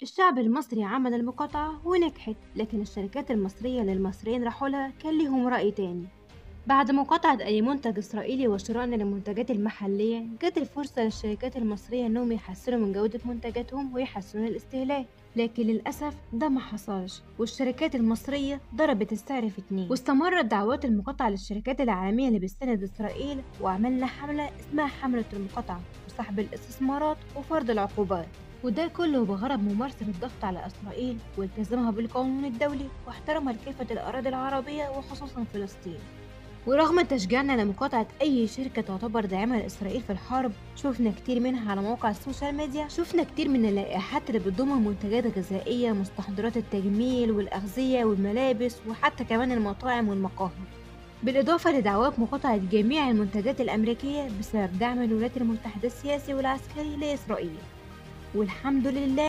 الشعب المصري عمل المقاطعة ونجحت، لكن الشركات المصرية اللي المصريين راحوا لها كان ليهم رأي تاني. بعد مقاطعة أي منتج إسرائيلي وشرائنا للمنتجات المحلية، جت الفرصة للشركات المصرية إنهم يحسنوا من جودة منتجاتهم ويحسنوا الاستهلاك. لكن للأسف ده ما حصلش، والشركات المصرية ضربت السعر في اتنين. واستمرت دعوات المقاطعة للشركات العالمية اللي بتساند إسرائيل، وعملنا حملة اسمها حملة المقاطعة وسحب الاستثمارات وفرض العقوبات. وده كله بغرض ممارسة الضغط على إسرائيل والتزامها بالقانون الدولي واحترامها لكافة الأراضي العربية وخصوصا فلسطين. ورغم تشجيعنا لمقاطعة أي شركة تعتبر داعمة لإسرائيل في الحرب، شفنا كتير منها على مواقع السوشيال ميديا، شفنا كتير من اللائحات اللي بتضم منتجات غذائية، مستحضرات التجميل والأغذية والملابس، وحتى كمان المطاعم والمقاهي، بالإضافة لدعوات مقاطعة جميع المنتجات الأمريكية بسبب دعم الولايات المتحدة السياسي والعسكري لإسرائيل. والحمد لله